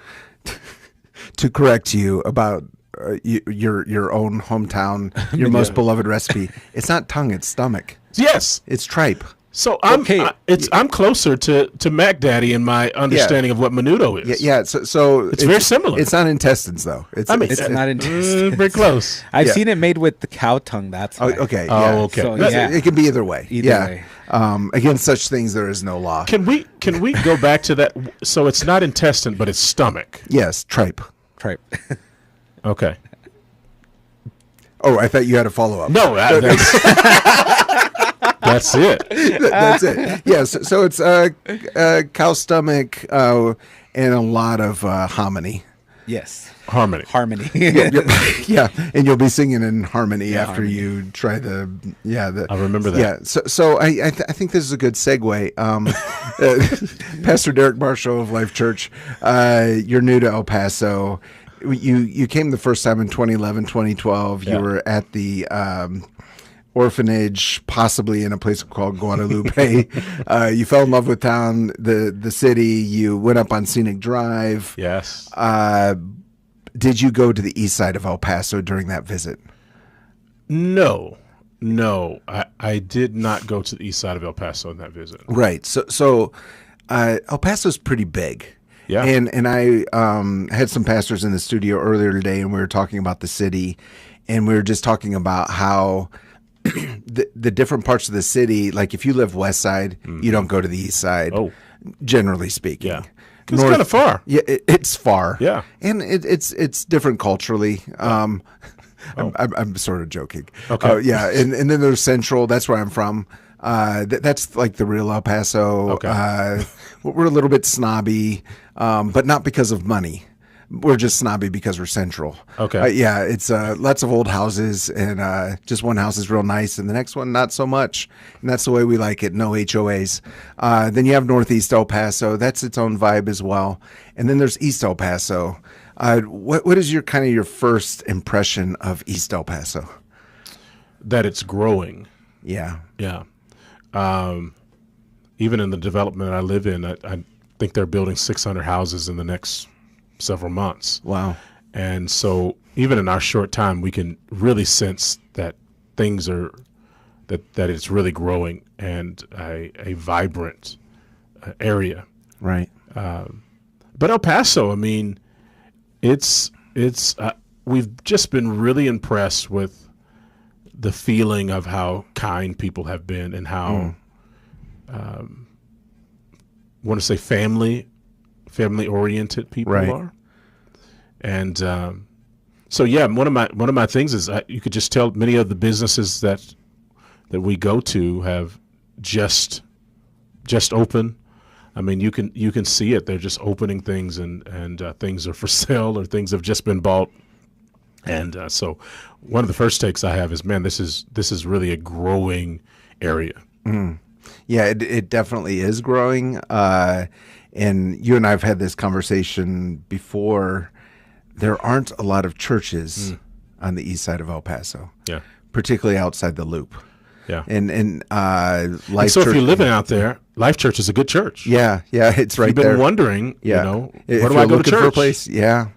correct you about your own hometown, your most beloved recipe. It's not tongue, it's stomach. Yes, it's tripe. So I'm closer to Mac Daddy in my understanding of what menudo is. Yeah. So it's very similar. It's not intestines though. It's not intestines. Very close. I've seen it made with the cow tongue. That's why. Okay. Oh, okay. So, it can be either way. Either way. Against such things, there is no law. Can we go back to that? So it's not intestine, but it's stomach. Yes, tripe. Okay. Oh, I thought you had a follow up. No, that's it. That's it. Yes. Yeah, so it's cow stomach and a lot of hominy. Yes. Harmony. Yeah, and you'll be singing in harmony after you try the. I remember that. Yeah. So I think this is a good segue. Pastor Derrick Marshall of Life Church, you're new to El Paso. You came the first time in 2011, 2012. You were at the orphanage, possibly in a place called Guadalupe. You fell in love with town, the city. You went up on Scenic Drive. Yes. Did you go to the east side of El Paso during that visit? No, I did not go to the east side of El Paso in that visit. Right. So El Paso's pretty big. Yeah. And I had some pastors in the studio earlier today, and we were talking about the city, and we were just talking about how the different parts of the city, like if you live west side, you don't go to the east side, generally speaking. Yeah. It's kind of far. Yeah, it's far. Yeah. And it's different culturally. I'm sort of joking. Okay. Yeah, and then there's Central. That's where I'm from. That's like the real El Paso. Okay. We're a little bit snobby, but not because of money. We're just snobby because we're Central. Okay. Yeah, it's lots of old houses, and just one house is real nice, and the next one not so much. And that's the way we like it. No HOAs. Then you have Northeast El Paso. That's its own vibe as well. And then there's East El Paso. What is your first impression of East El Paso? That it's growing. Yeah. Yeah. Even in the development I live in, I think they're building 600 houses in the next several months. Wow. And so even in our short time, we can really sense that things are, that it's really growing and a vibrant area. Right. But El Paso, I mean, it's we've just been really impressed with the feeling of how kind people have been and how, I want to say family-oriented people are. And so, yeah, one of my things is you could just tell many of the businesses that we go to have just open. I mean, you can see it. They're just opening things, and things are for sale or things have just been bought. And so one of the first takes I have is, man, this is really a growing area. Mm. Yeah, it definitely is growing. And you and I have had this conversation before. There aren't a lot of churches on the east side of El Paso. Yeah. Particularly outside the loop. Yeah. And Life so Church, if you're living out there, Life Church is a good church. Yeah, it's right You've been there. wondering, Yeah. Where do I go to church? For a place? Yeah.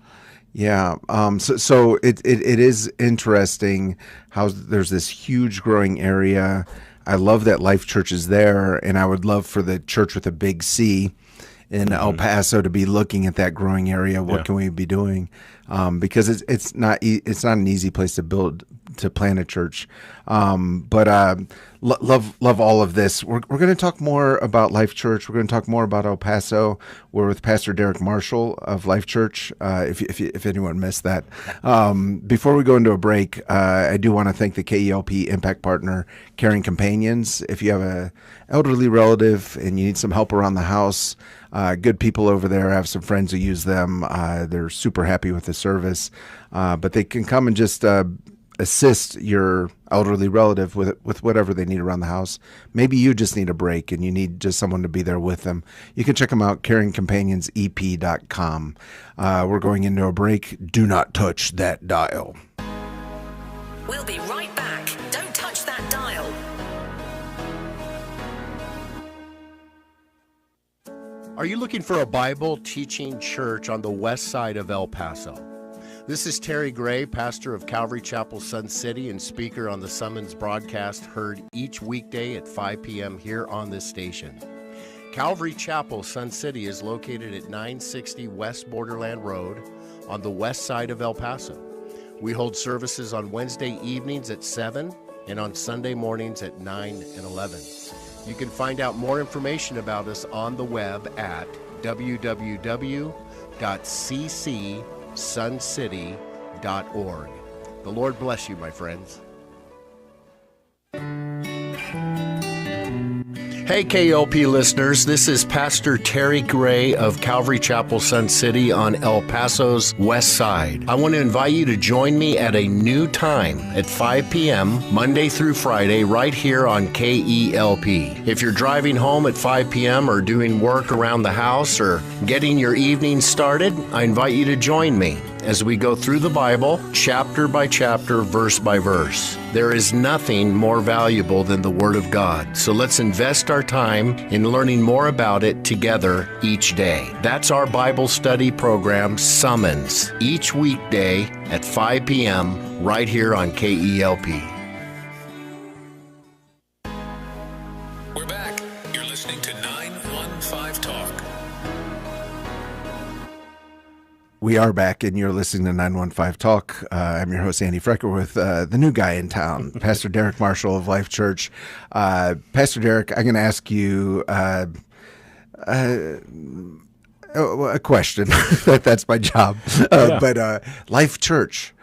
Yeah. So it is interesting how there's this huge growing area. I love that Life Church is there, and I would love for the church with a big C in El Paso to be looking at that growing area. What can we be doing? Because it's not an easy place to plant a church. But love all of this. We're going to talk more about Life Church. We're going to talk more about El Paso. We're with Pastor Derrick Marshall of Life Church. If anyone missed that, before we go into a break, I do want to thank the KELP Impact Partner, Caring Companions. If you have a elderly relative and you need some help around the house, good people over there. I have some friends who use them. They're super happy with the service, but they can come and just assist your elderly relative with whatever they need around the house. Maybe you just need a break and you need just someone to be there with them. You can check them out, caringcompanionsep.com. We're going into a break. Do not touch that dial. We'll be right back. Don't touch that dial. Are you looking for a Bible teaching church on the west side of El Paso? This is Terry Gray, pastor of Calvary Chapel, Sun City, and speaker on the Summons broadcast heard each weekday at 5 p.m. here on this station. Calvary Chapel, Sun City is located at 960 West Borderland Road on the west side of El Paso. We hold services on Wednesday evenings at 7 and on Sunday mornings at 9 and 11. You can find out more information about us on the web at www.ccsuncity.org. The Lord bless you, my friends. Hey, KELP listeners, this is Pastor Terry Gray of Calvary Chapel, Sun City on El Paso's west side. I want to invite you to join me at a new time at 5 p.m. Monday through Friday right here on KELP. If you're driving home at 5 p.m. or doing work around the house or getting your evening started, I invite you to join me as we go through the Bible, chapter by chapter, verse by verse. There is nothing more valuable than the Word of God, so let's invest our time in learning more about it together each day. That's our Bible study program, Summons, each weekday at 5 p.m. right here on KELP. We're back. You're listening to 915 Talk. We are back, and you're listening to 915 Talk. I'm your host, Andy Frecka, with the new guy in town, Pastor Derrick Marshall of Life Church. Pastor Derrick, I'm going to ask you a question. That's my job. But Life Church.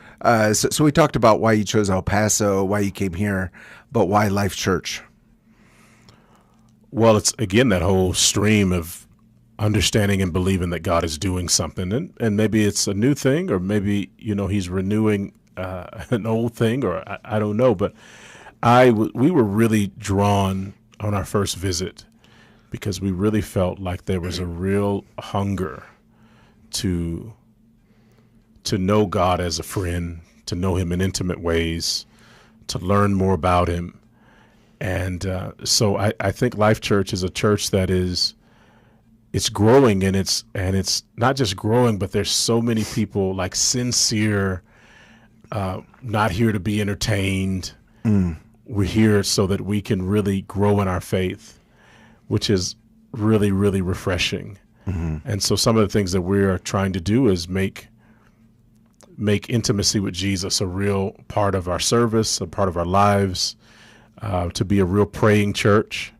So we talked about why you chose El Paso, why you came here, but why Life Church? Well, it's, again, that whole stream of understanding and believing that God is doing something, and maybe it's a new thing, or maybe He's renewing an old thing, or I don't know. But we were really drawn on our first visit because we really felt like there was a real hunger to know God as a friend, to know Him in intimate ways, to learn more about Him, and so I think Life Church is a church that it's growing, and it's not just growing, but there's so many people like sincere, not here to be entertained. We're here so that we can really grow in our faith, which is really, really refreshing. And so some of the things that we're trying to do is make intimacy with Jesus a real part of our service, a part of our lives, to be a real praying church.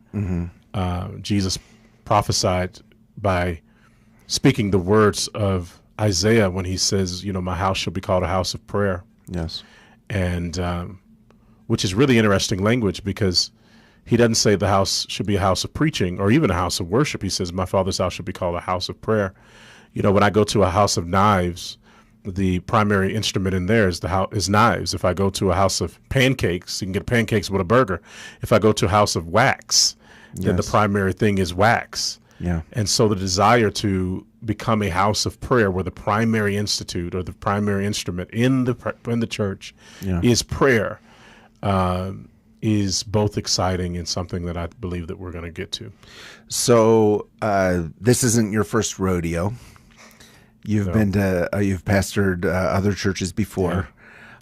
Jesus prophesied by speaking the words of Isaiah when he says, my house shall be called a house of prayer. Yes. And which is really interesting language, because he doesn't say the house should be a house of preaching or even a house of worship. He says, my Father's house should be called a house of prayer. When I go to a house of knives, the primary instrument in there is knives. If I go to a house of pancakes, you can get pancakes with a burger. If I go to a house of wax, then the primary thing is wax. Yeah. And so the desire to become a house of prayer where the primary institute or the primary instrument in the church is prayer is both exciting and something that I believe that we're going to get to. So this isn't your first rodeo. You've you've pastored other churches before.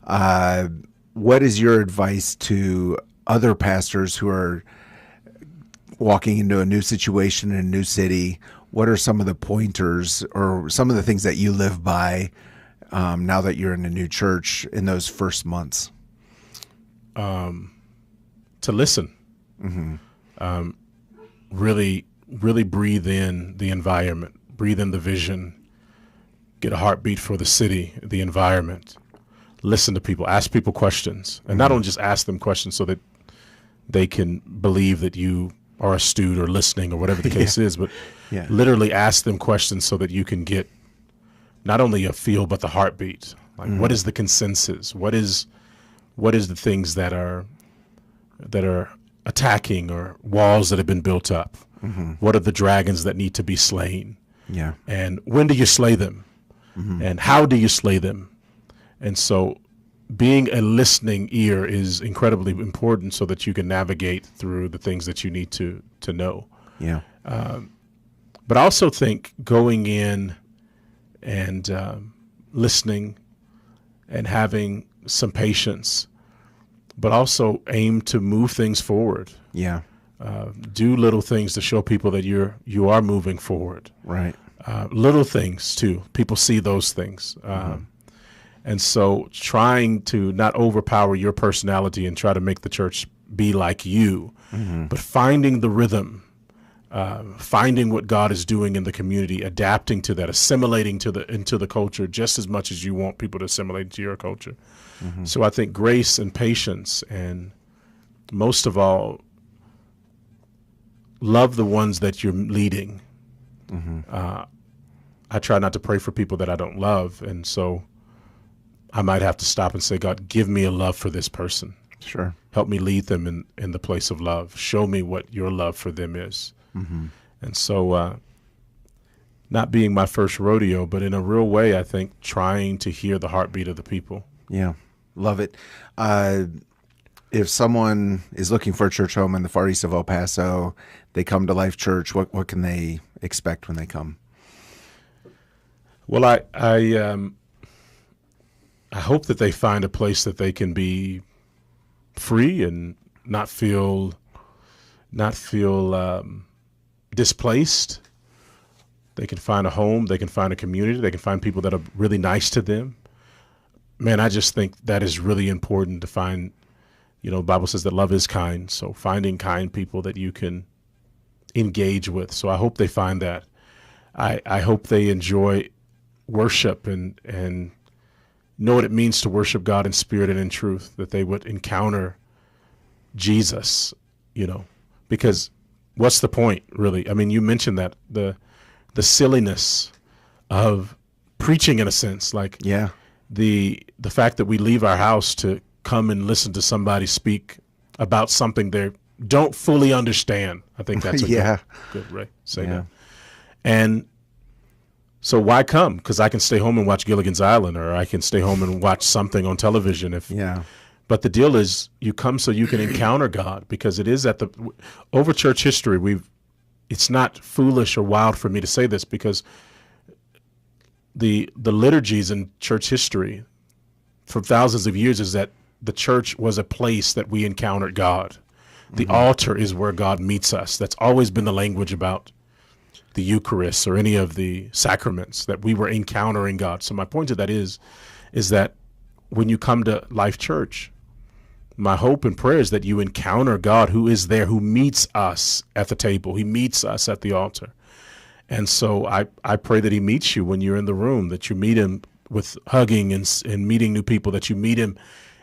Yeah. What is your advice to other pastors who are walking into a new situation in a new city? What are some of the pointers or some of the things that you live by now that you're in a new church in those first months? To listen. Really, really breathe in the environment, breathe in the vision, get a heartbeat for the city, the environment, listen to people, ask people questions, and not only just ask them questions so that they can believe that you are astute or listening or whatever the case is, but literally ask them questions so that you can get not only a feel but the heartbeat. Like, what is the consensus? What is what is the things that are attacking, or walls that have been built up? Mm-hmm. What are the dragons that need to be slain? Yeah. And when do you slay them? Mm-hmm. And how do you slay them? And so being a listening ear is incredibly important so that you can navigate through the things that you need to know. Yeah. But I also think going in and listening and having some patience, but also aim to move things forward. Yeah. Do little things to show people that you are moving forward. Right. Little things too. People see those things. And so trying to not overpower your personality and try to make the church be like you, but finding the rhythm, finding what God is doing in the community, adapting to that, assimilating into the culture just as much as you want people to assimilate into your culture. So I think grace and patience, and most of all, love the ones that you're leading. I try not to pray for people that I don't love, and so I might have to stop and say, God, give me a love for this person. Sure. Help me lead them in the place of love. Show me what your love for them is. And so not being my first rodeo, but in a real way, I think trying to hear the heartbeat of the people. Yeah. Love it. If someone is looking for a church home in the far east of El Paso, they come to Life Church, what can they expect when they come? Well, I hope that they find a place that they can be free and not feel displaced. They can find a home. They can find a community. They can find people that are really nice to them. Man, I just think that is really important to find. The Bible says that love is kind. So finding kind people that you can engage with. So I hope they find that. I hope they enjoy worship and know what it means to worship God in spirit and in truth, that they would encounter Jesus, because what's the point, really? I mean, you mentioned that the silliness of preaching, in a sense, like the fact that we leave our house to come and listen to somebody speak about something they don't fully understand. I think that's a good way to say that. And so why come? Because I can stay home and watch Gilligan's Island, or I can stay home and watch something on television. But the deal is, you come so you can encounter God, because it is over church history. It's not foolish or wild for me to say this, because the liturgies in church history for thousands of years is that the church was a place that we encountered God. The altar is where God meets us. That's always been the language about the Eucharist or any of the sacraments, that we were encountering God. So my point to that is that when you come to Life Church, my hope and prayer is that you encounter God, who is there, who meets us at the table. He meets us at the altar. And so I pray that he meets you when you're in the room, that you meet him with hugging and meeting new people, that you meet him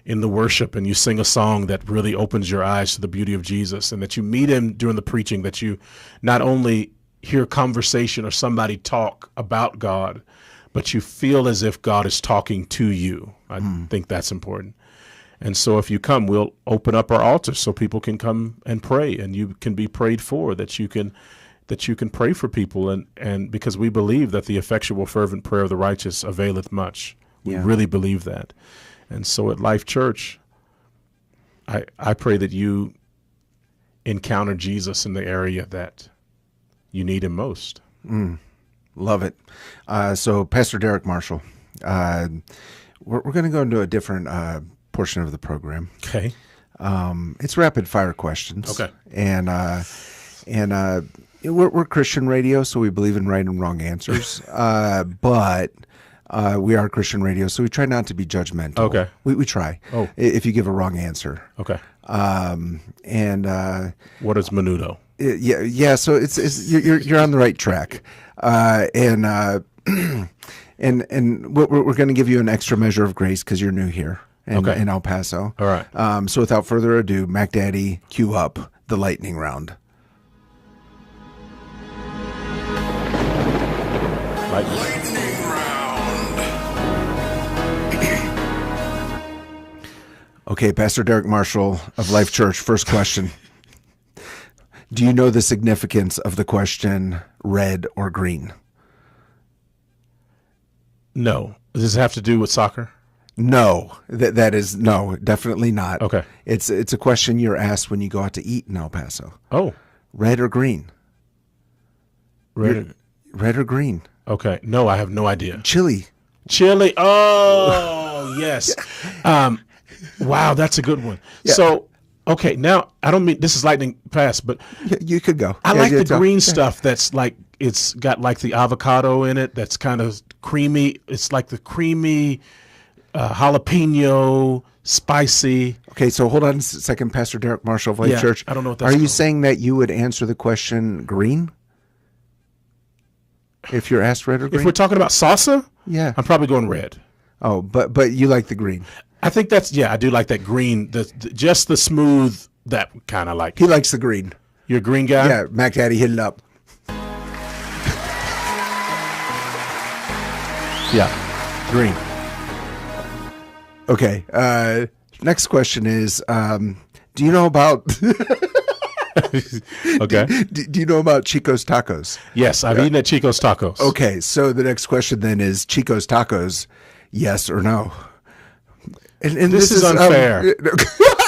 in the worship and you sing a song that really opens your eyes to the beauty of Jesus, and that you meet him during the preaching, that you not only hear conversation or somebody talk about God, but you feel as if God is talking to you. I think that's important. And so if you come, we'll open up our altar so people can come and pray, and you can be prayed for, that you can pray for people, and because we believe that the effectual fervent prayer of the righteous availeth much. We really believe that. And so at Life Church, I pray that you encounter Jesus in the area that you need him most. Love it. So Pastor Derrick Marshall, we're going to go into a different portion of the program. Okay. It's rapid fire questions. Okay. And we're Christian radio, so we believe in right and wrong answers. But we are Christian radio, so we try not to be judgmental. Okay. We try. Oh. If you give a wrong answer. Okay. And what is menudo? Yeah. So you're on the right track. And we're going to give you an extra measure of grace because you're new here in El Paso. All right. So without further ado, Mac Daddy, cue up the lightning round. Okay, Pastor Derrick Marshall of Life Church, first question. Do you know the significance of the question red or green? No. Does it have to do with soccer? No, that is no, definitely not. Okay. It's a question you're asked when you go out to eat in El Paso. Oh. Red or green? Red or green? Okay. No, I have no idea. Chili. Oh, yes. Wow, that's a good one. Yeah. So, okay, now I don't mean this is lightning fast, but You could go. I like the go. green stuff that's like it's got like the avocado in it. That's kind of creamy. It's like the creamy jalapeno, spicy. Okay, so hold on a second, Pastor Derrick Marshall of Life Church. I don't know what that's Are you called. saying that you would answer the question green? If you're asked red or green? If we're talking about salsa, Yeah. I'm probably going red. Oh, but you like the green. I think I do like that green. Just the smooth, that kind of like. He likes the green. You're a green guy? Yeah, Mac Daddy, hit it up. Yeah, green. Okay. Next question is, do you know about Okay. do you know about Chico's Tacos? Yes, I've eaten at Chico's Tacos. Okay, so the next question then is Chico's Tacos, yes or no? And This is unfair.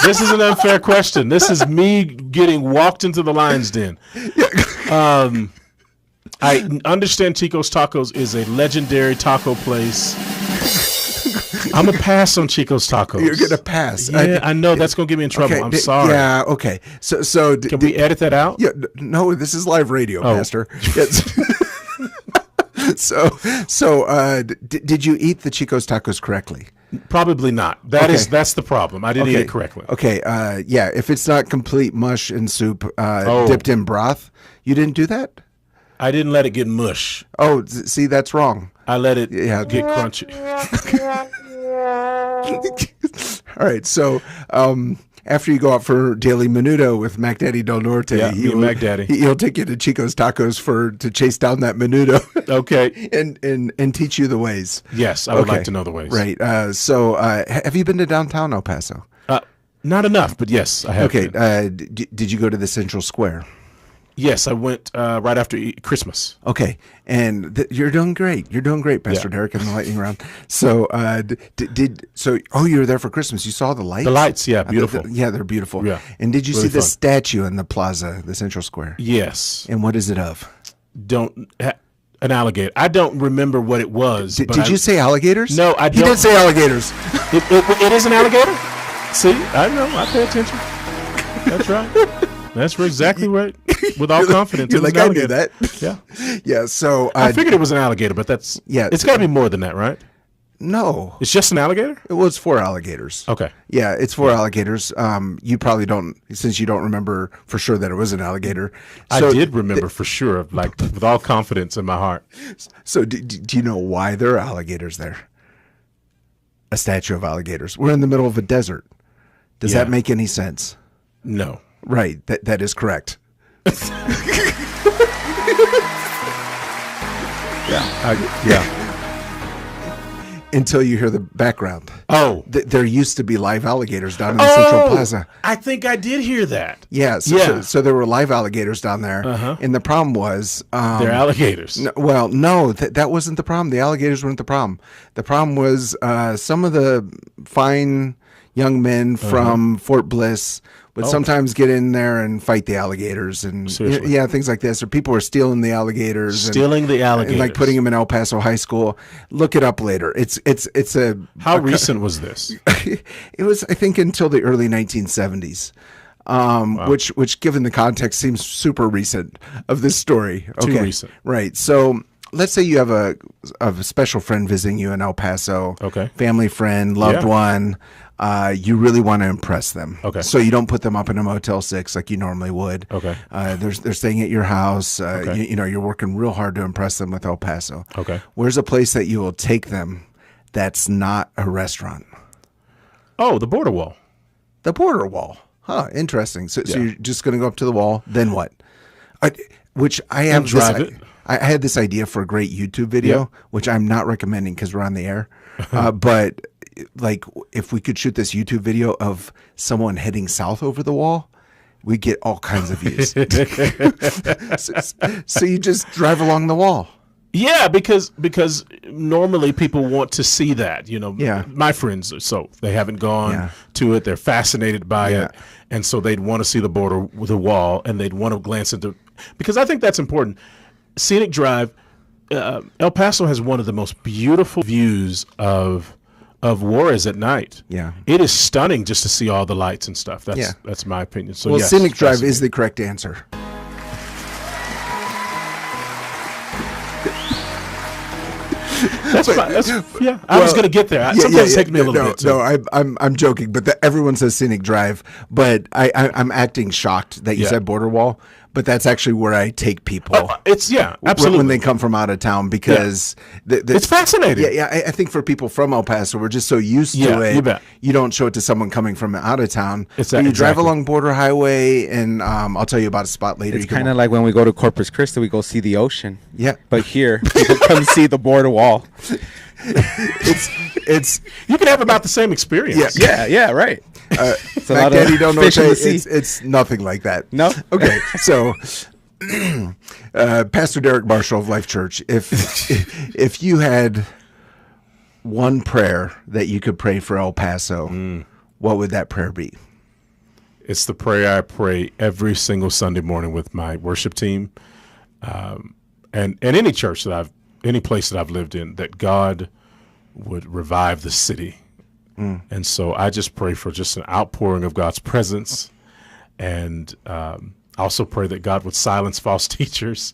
This is an unfair question. This is me getting walked into the lion's den. I understand Chico's Tacos is a legendary taco place. I'm going to pass on Chico's Tacos. You're going to pass. Yeah, I know. That's going to get me in trouble. Okay, I'm sorry. Yeah, okay. So Can we edit that out? Yeah, no, this is live radio, Oh. Pastor. Yes. Did you eat the Chico's Tacos correctly? Probably not. That's the problem. I didn't eat it correctly. Okay, yeah, if it's not complete mush and soup dipped in broth, you didn't do that? I didn't let it get mush. Oh, see, that's wrong. I let it Yeah. get crunchy. All right, so after you go out for daily menudo with Mac Daddy Del Norte, Yeah, me and Mac Daddy. he'll take you to Chico's Tacos to chase down that menudo. Okay. and teach you the ways. Yes, I would like to know the ways. Right. Have you been to downtown El Paso? Not enough, but yes, I have. Okay. been. Did you go to the Central Square? Yes, I went right after Christmas. Okay, and you're doing great. You're doing great, Pastor Derrick, in the lightning round. So, you were there for Christmas. You saw the lights. The lights, yeah, beautiful. They're beautiful. Yeah, and did you really see the fun. statue in the plaza, the Central Square? Yes. And what is it of? An alligator. I don't remember what it was. Did you say alligators? No, I don't. He did say alligators. It is an alligator? See, I know. I pay attention. That's right. That's exactly right. With all confidence. You're it was like, an I knew alligator. that. Yeah. Yeah, so... I figured it was an alligator, but it's got to be more than that, right? No. It's just an alligator? It was 4 alligators. Okay. Yeah, it's 4 alligators. You probably don't, since you don't remember for sure that it was an alligator. I did remember for sure, like with all confidence in my heart. So do you know why there are alligators there? A statue of alligators. We're in the middle of a desert. Does that make any sense? No. Right. That is correct. Yeah. Until you hear the background. Oh. There used to be live alligators down in the Central Plaza. I think I did hear that. Yeah. So there were live alligators down there. And the problem was... they're alligators. No, that wasn't the problem. The alligators weren't the problem. The problem was some of the fine young men from Fort Bliss would sometimes get in there and fight the alligators and things like this. Or people were stealing the alligators, and like putting them in El Paso High School. Look it up later. It's a How recent was this? It was, I think, until the early 1970s. Wow. Which given the context seems super recent of this story. Okay. Too recent. Right. So let's say you have a special friend visiting you in El Paso. Okay. Family friend, loved one. You really want to impress them. Okay. So you don't put them up in a Motel 6 like you normally would. Okay. They're staying at your house. Okay. You're working real hard to impress them with El Paso. Okay. Where's a place that you will take them that's not a restaurant? Oh, the border wall. The border wall. Huh, interesting. So you're just going to go up to the wall, then what? I have drive it. I had this idea for a great YouTube video, which I'm not recommending because we're on the air. But like if we could shoot this YouTube video of someone heading south over the wall, we get all kinds of views. So you just drive along the wall. Yeah, because normally people want to see that. Yeah. My friends, so they haven't gone to it. They're fascinated by it, and so they'd want to see the border with the wall, and they'd want to glance at because I think that's important. Scenic Drive, El Paso has one of the most beautiful views of Juarez at night. Yeah, it is stunning just to see all the lights and stuff. That's my opinion. So well, yes, Scenic Drive is the correct answer. I was going to get there. Sometimes it takes me a little bit. No, I'm joking, but everyone says Scenic Drive, but I'm acting shocked that you said border wall. But that's actually where I take people. Absolutely. When they come from out of town, because it's fascinating. I think for people from El Paso, we're just so used to it. You bet. You don't show it to someone coming from out of town. You drive along Border Highway, and I'll tell you about a spot later. It's kind of like when we go to Corpus Christi, we go see the ocean. Yeah. But here, people come see the border wall. It's you can have about the same experience. Yeah, right. It's a lot Daddy of don't know fish in the sea. it's nothing like that. No. Okay, so Pastor Derrick Marshall of Life Church, if you had one prayer that you could pray for El Paso, what would that prayer be? It's the prayer I pray every single Sunday morning with my worship team, and any church any place that I've lived in, that God would revive the city. And so I just pray for just an outpouring of God's presence, and also pray that God would silence false teachers,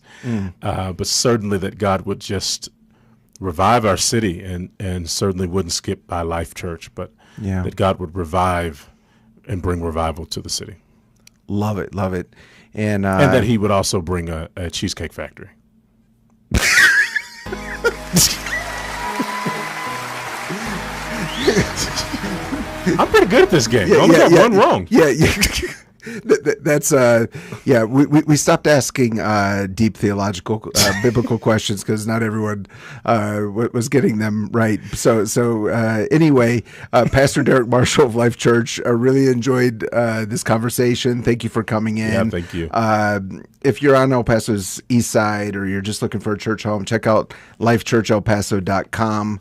but certainly that God would just revive our city, and certainly wouldn't skip by Life Church, but that God would revive and bring revival to the city. Love it. And that he would also bring a cheesecake factory. I'm pretty good at this game. I only got one wrong. That's we stopped asking deep theological biblical questions because not everyone was getting them right. So anyway, Pastor Derrick Marshall of Life Church, I really enjoyed this conversation. Thank you for coming in. Yeah, thank you. If you're on El Paso's east side, or you're just looking for a church home, check out lifechurchelpaso.com.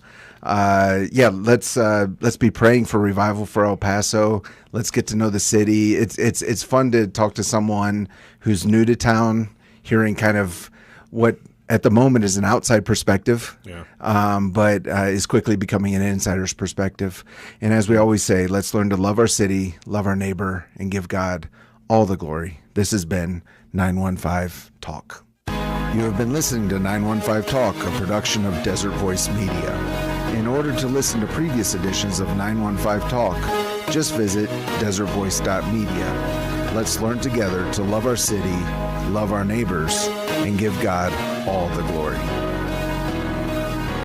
Let's be praying for revival for El Paso. Let's get to know the city. It's fun to talk to someone who's new to town, hearing kind of what at the moment is an outside perspective, but is quickly becoming an insider's perspective. And as we always say, let's learn to love our city, love our neighbor, and give God all the glory. This has been 915 Talk. You have been listening to 915 Talk, a production of Desert Voice Media. In order to listen to previous editions of 915 Talk, just visit desertvoice.media. Let's learn together to love our city, love our neighbors, and give God all the glory.